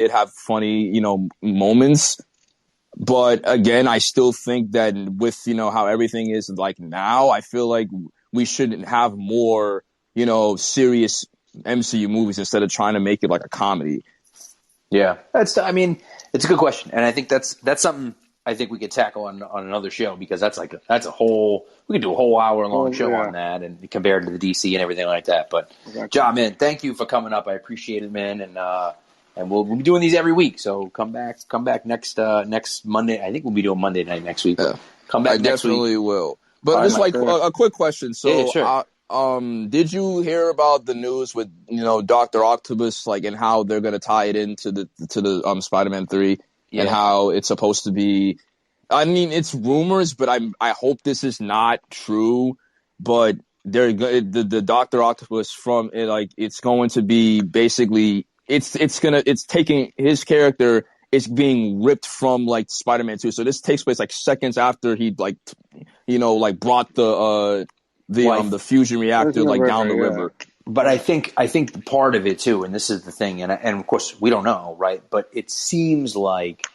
it have funny, moments. But again, I still think that with, how everything is like now, I feel like we should have more, serious MCU movies instead of trying to make it like a comedy. Yeah, it's a good question, and I think that's something I think we could tackle on another show, because that's a whole, we could do a whole hour-long show on that, and compared to the DC and everything like that. But John, man, thank you for coming up. I appreciate it, man, and we'll be doing these every week. So come back next Monday. I think we'll be doing Monday night next week. Yeah. Come back I next week. definitely will. But just like a quick question. So, yeah, sure. Did you hear about the news with Dr. Octopus, like, and how they're gonna tie it into the Spider-Man 3, and how it's supposed to be? I mean, it's rumors, but I hope this is not true. But the Dr. Octopus from it, like, it's going to be basically it's taking his character is being ripped from like Spider-Man 2. So this takes place like seconds after he brought the fusion reactor like down the river. But I think part of it too, and this is the thing, and of course we don't know, right? But it seems like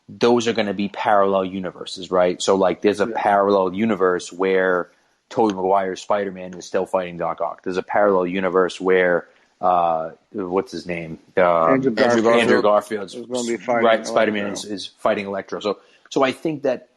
those are going to be parallel universes, right? So like there's a parallel universe where Tobey Maguire's Spider-Man is still fighting Doc Ock. There's a parallel universe where what's his name? Andrew Garfield's is going to be fighting right. Spider-Man is fighting Electro. So I think that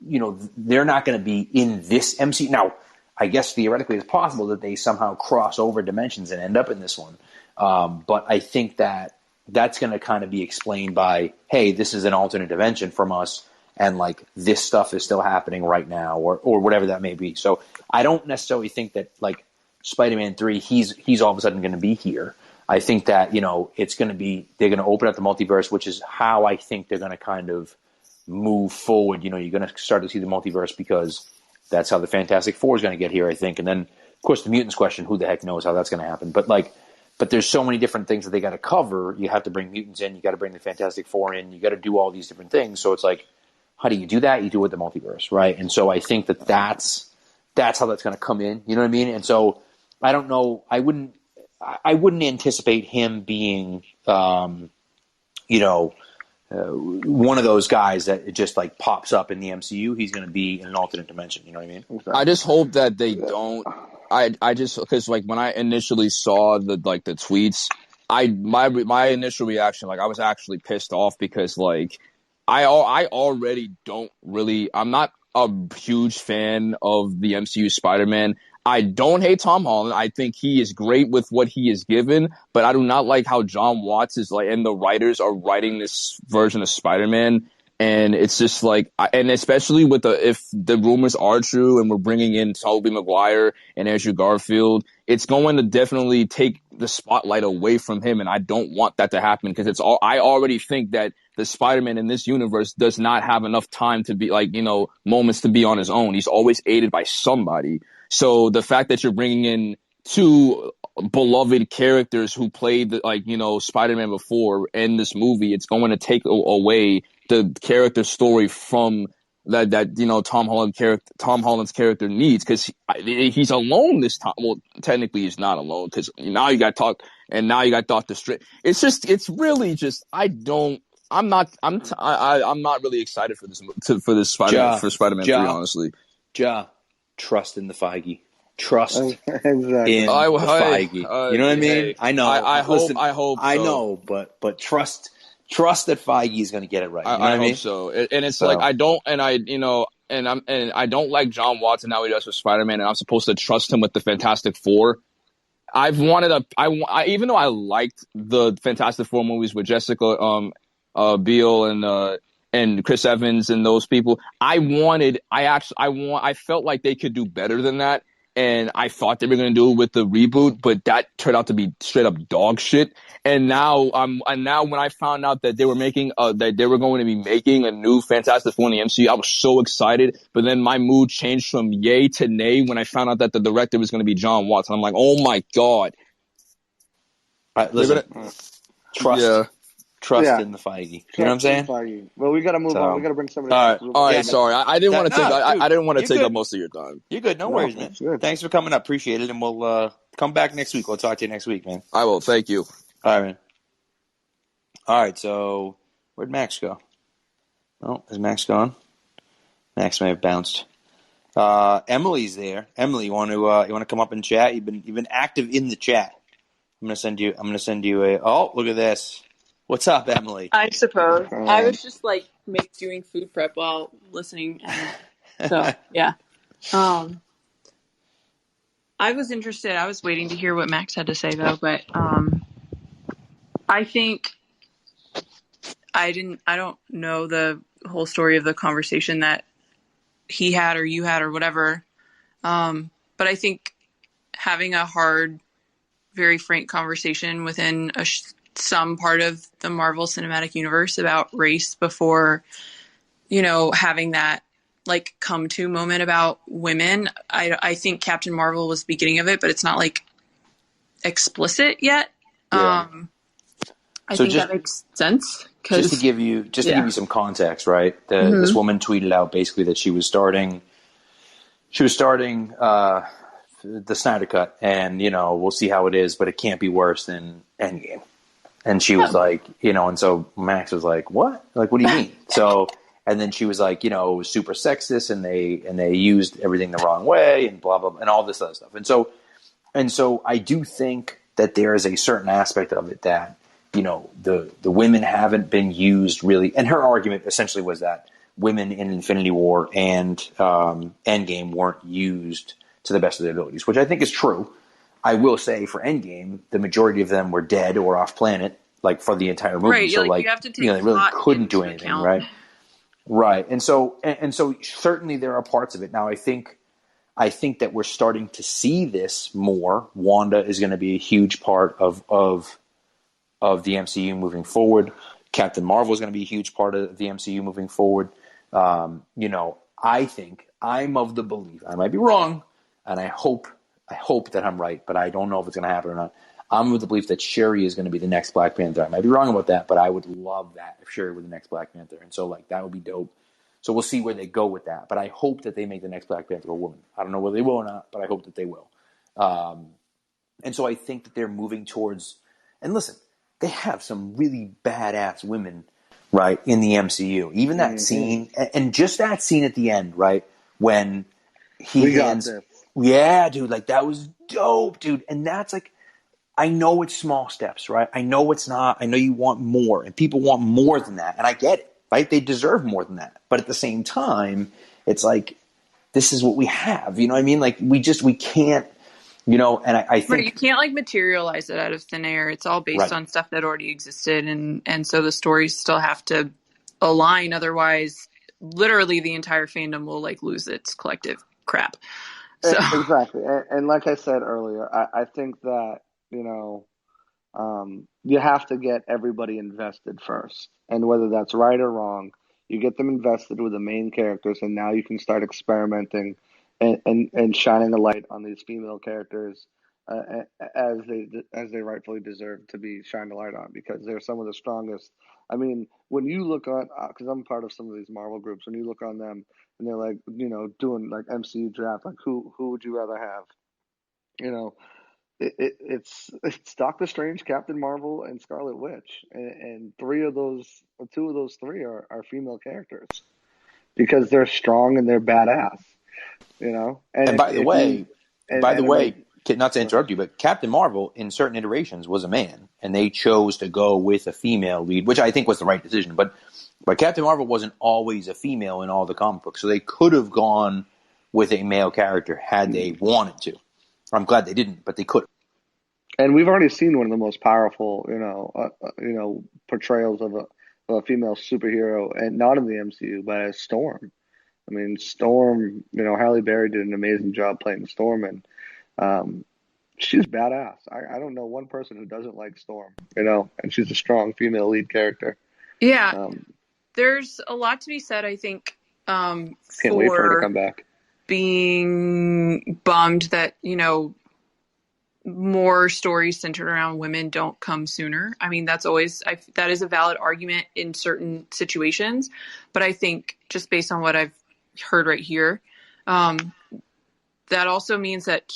they're not going to be in this MCU. Now, I guess theoretically it's possible that they somehow cross over dimensions and end up in this one. But I think that's going to kind of be explained by, hey, this is an alternate dimension from us, and like this stuff is still happening right now, or whatever that may be. So I don't necessarily think that like Spider-Man 3, he's all of a sudden going to be here. I think that it's going to be, they're going to open up the multiverse, which is how I think they're going to kind of move forward. You're going to start to see the multiverse because that's how the Fantastic Four is going to get here, I think. And then, of course, the mutants question, who the heck knows how that's going to happen. But there's so many different things that they got to cover. You have to bring mutants in. You got to bring the Fantastic Four in. You got to do all these different things. So it's like, how do you do that? You do it with the multiverse, right? And so I think that's how that's going to come in. You know what I mean? And so I don't know. I wouldn't anticipate him being, one of those guys that it just like pops up in the MCU. He's going to be in an alternate dimension. You know what I mean? I just hope that they don't. I just, because like when I initially saw the tweets, my initial reaction, like I was actually pissed off because like I already don't really, I'm not a huge fan of the MCU Spider-Man. I don't hate Tom Holland. I think he is great with what he is given, but I do not like how John Watts is like, and the writers are writing this version of Spider-Man. And it's just like, and especially with if the rumors are true and we're bringing in Tobey Maguire and Andrew Garfield, it's going to definitely take the spotlight away from him. And I don't want that to happen because I already think that the Spider-Man in this universe does not have enough time to be like, moments to be on his own. He's always aided by somebody. So the fact that you're bringing in two beloved characters who played Spider-Man before in this movie, it's going to take away the character story from that Tom Holland's character needs, because he's alone this time. Well, technically he's not alone because now you got Doctor Strange. It's really just I'm not really excited for this Spider-Man for Spider-Man 3, honestly. Trust in the Feige. Trust exactly. in the Feige. You know what I mean? Hey, I know. I hope. So. I know, but trust that Feige is going to get it right. You know I mean? hope so. And it's like I don't like John Watson how he does with Spider-Man, and I'm supposed to trust him with the Fantastic Four. Even though I liked the Fantastic Four movies with Jessica Biel and Chris Evans and those people, I felt like they could do better than that. And I thought they were going to do it with the reboot, but that turned out to be straight up dog shit. And now when I found out that they were going to be making a new Fantastic Four in the MCU, I was so excited. But then my mood changed from yay to nay when I found out that the director was going to be John Watts. And I'm like, oh my god! All right, listen, trust in the Feige. You know what I'm saying? Well, we got to move on. We got to bring somebody. All right. Sorry, I didn't want to take. I didn't want to take up most of your time. You're good. No worries, man. Thanks for coming up. Appreciate it, and we'll come back next week. We'll talk to you next week, man. I will. Thank you. All right, man. All right, so where'd Max go? Oh, is Max gone? Max may have bounced. Emily's there. Emily, you want to come up and chat? You've been active in the chat. I'm gonna send you a. Oh, look at this. What's up, Emily? I suppose. I was just like doing food prep while listening, and so yeah. I was interested. I was waiting to hear what Max had to say though, but I think I don't know the whole story of the conversation that he had or you had or whatever. But I think having a hard, very frank conversation within some part of the Marvel Cinematic Universe about race before, having that like come to moment about women. I think Captain Marvel was the beginning of it, but it's not like explicit yet. Yeah. I think that makes sense. Just to give you some context, right? This woman tweeted out basically that she was starting the Snyder Cut, and we'll see how it is, but it can't be worse than Endgame. And she was like, and so Max was like, "What? Like, what do you mean?" So, and then she was like, it was super sexist, and they used everything the wrong way, and blah blah, blah and all this other stuff. And so I do think that there is a certain aspect of it that the women haven't been used really. And her argument essentially was that women in Infinity War and Endgame weren't used to the best of their abilities, which I think is true. I will say for Endgame, the majority of them were dead or off planet, like for the entire movie. Right, so you have to take they really couldn't do anything, account. right? Right, and so certainly there are parts of it. Now I think that we're starting to see this more. Wanda is going to be a huge part of the MCU moving forward. Captain Marvel is going to be a huge part of the MCU moving forward. I think I'm of the belief, I might be wrong, and I hope that I'm right, but I don't know if it's going to happen or not. I'm of the belief that Shuri is going to be the next Black Panther. I might be wrong about that, but I would love that if Shuri were the next Black Panther. And so that would be dope. So we'll see where they go with that. But I hope that they make the next Black Panther a woman. I don't know whether they will or not, but I hope that they will. And so I think that they're moving towards, and listen, they have some really badass women, right, in the MCU. Even that scene, and just that scene at the end, right, when he hands, yeah, dude, that was dope, dude. And that's I know it's small steps, right? I know it's not. I know you want more, and people want more than that, and I get it, right? They deserve more than that. But at the same time, it's this is what we have. You know what I mean? We can't. And I think you can't materialize it out of thin air. It's all based on stuff that already existed, and so the stories still have to align. Otherwise, literally the entire fandom will lose its collective crap. So. Exactly, and like I said earlier, I think that you have to get everybody invested first, and whether that's right or wrong, you get them invested with the main characters, and now you can start experimenting and shining a light on these female characters as they rightfully deserve to be shined a light on, because they're some of the strongest. I mean, when you look on, because I'm part of some of these Marvel groups, when you look on them and they're doing MCU draft, who would you rather have? It's Doctor Strange, Captain Marvel, and Scarlet Witch, and two of those three are female characters because they're strong and they're badass. And by the way, not to interrupt you, but Captain Marvel in certain iterations was a man, and they chose to go with a female lead, which I think was the right decision. But Captain Marvel wasn't always a female in all the comic books, so they could have gone with a male character had they wanted to. I'm glad they didn't, but they could. And we've already seen one of the most powerful, portrayals of a female superhero, and not in the MCU, but as Storm. I mean, Storm. Halle Berry did an amazing job playing Storm, and she's badass. I don't know one person who doesn't like Storm. And she's a strong female lead character. Yeah, there's a lot to be said, I think. Can't wait for her to come back. Being bummed that more stories centered around women don't come sooner. I mean, that is a valid argument in certain situations, but I think just based on what I've heard right here, that also means that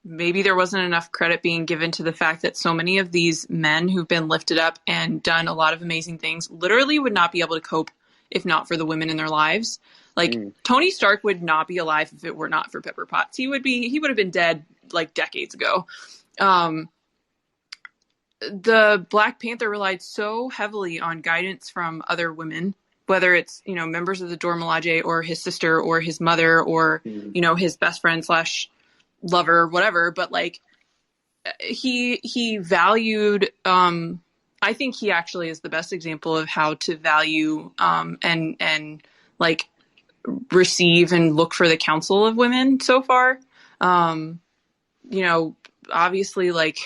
maybe there wasn't enough credit being given to the fact that so many of these men who've been lifted up and done a lot of amazing things literally would not be able to cope if not for the women in their lives. Like Tony Stark would not be alive if it were not for Pepper Potts. He would have been dead like decades ago. The Black Panther relied so heavily on guidance from other women, whether it's, members of the Dora Milaje or his sister or his mother or, his best friend / lover, whatever. But like he valued, I think he actually is the best example of how to value, and like receive and look for the counsel of women so far. Obviously like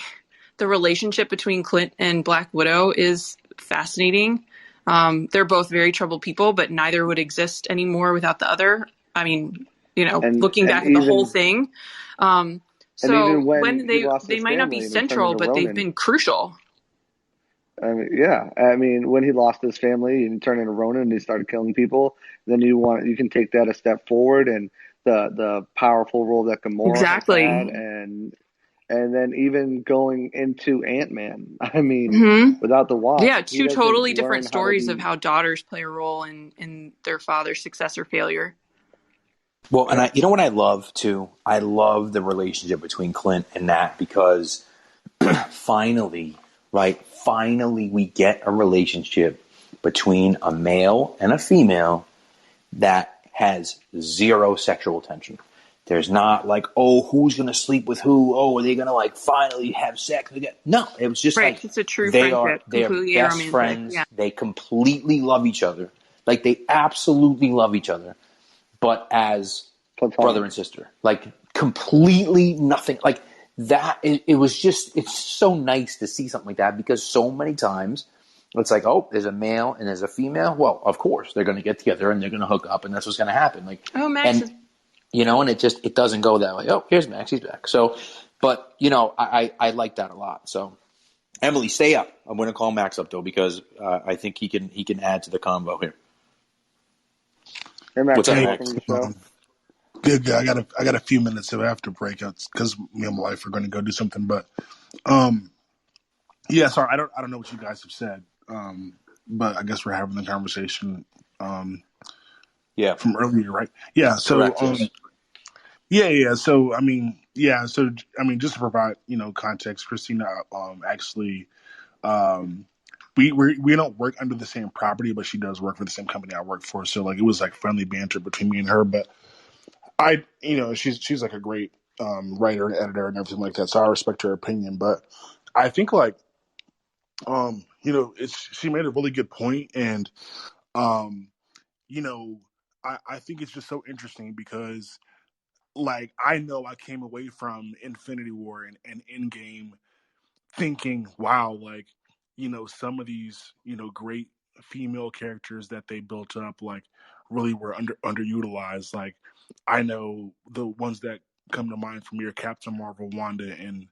the relationship between Clint and Black Widow is fascinating. They're both very troubled people, but neither would exist anymore without the other. I mean, looking back at the whole thing. So when they might not be central, but they've been crucial. I mean, yeah. I mean, when he lost his family and turned into Ronin and he started killing people, then you can take that a step forward, and the powerful role that Gamora exactly had, and then even going into Ant-Man. I mean, without the Wasp. Yeah, two totally different stories of how daughters play a role in their father's success or failure. Well, and you know what I love too? I love the relationship between Clint and Nat, because finally we get a relationship between a male and a female that has zero sexual tension. There's not like, oh, who's going to sleep with who? Oh, are they going to like finally have sex again? No, it was just like it's a true they friendship. are best friends. Yeah. They completely love each other. Like they absolutely love each other, but as brother and sister, like completely nothing like that. It was just, it's so nice to see something like that, because so many times it's like, oh, there's a male and there's a female. Well, of course they're going to get together and they're going to hook up, and that's what's going to happen. Like, Max is- and it doesn't go that way. Oh, here's Max, he's back. So, but I like that a lot. So, Emily, stay up. I'm going to call Max up though, because I think he can add to the convo here. Hey, Max, what's up, welcome to the show. Good. I got a few minutes after breakouts because me and my wife are going to go do something. But, yeah. Sorry, I don't know what you guys have said. But I guess we're having the conversation. Yeah. From earlier, right? Yeah. So, correct, yes. yeah. So, I mean, yeah. So, I mean, just to provide context, Christina, actually, we don't work under the same property, but she does work for the same company I work for. So, like, it was like friendly banter between me and her. But she's like a great writer and editor and everything like that. So I respect her opinion. But I think like, she made a really good point, and I think it's just so interesting because, like, I know I came away from Infinity War and Endgame thinking, wow, like, some of these, great female characters that they built up, like, really were underutilized. Like, I know the ones that come to mind from here: Captain Marvel, Wanda, and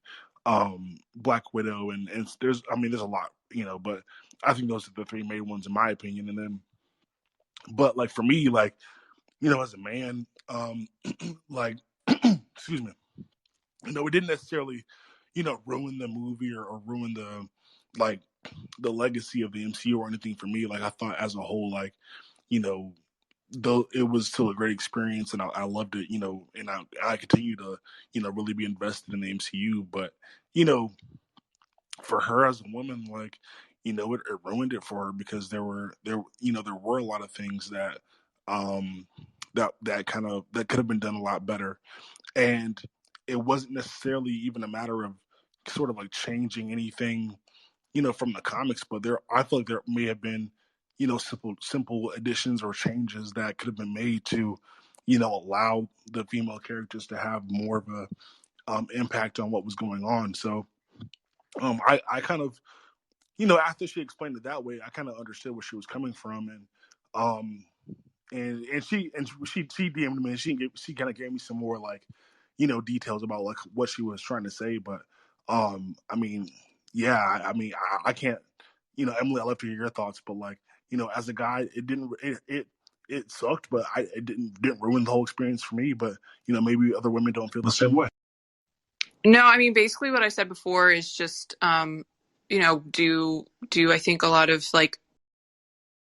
Black Widow, and there's a lot, but I think those are the three main ones in my opinion. And then, but like for me, like, as a man, like, excuse me, it didn't necessarily, ruin the movie or ruin the, like, the legacy of the MCU or anything for me. Like, I thought as a whole, like, though it was still a great experience, and I loved it, and I continue to, really be invested in the MCU. But, for her as a woman, like, it ruined it for her, because there were a lot of things that that could have been done a lot better. And it wasn't necessarily even a matter of sort of like changing anything, from the comics, but I feel like there may have been, simple additions or changes that could have been made to, allow the female characters to have more of a impact on what was going on. So I kind of, after she explained it that way, I kind of understood where she was coming from. And she DM'd me, and she kind of gave me some more, like, details about like what she was trying to say. But I mean, yeah, I can't, Emily, I'd love to hear your thoughts, but like, as a guy, it sucked, but it didn't ruin the whole experience for me. But maybe other women don't feel the same way. No, I mean basically what I said before is just do I think a lot of like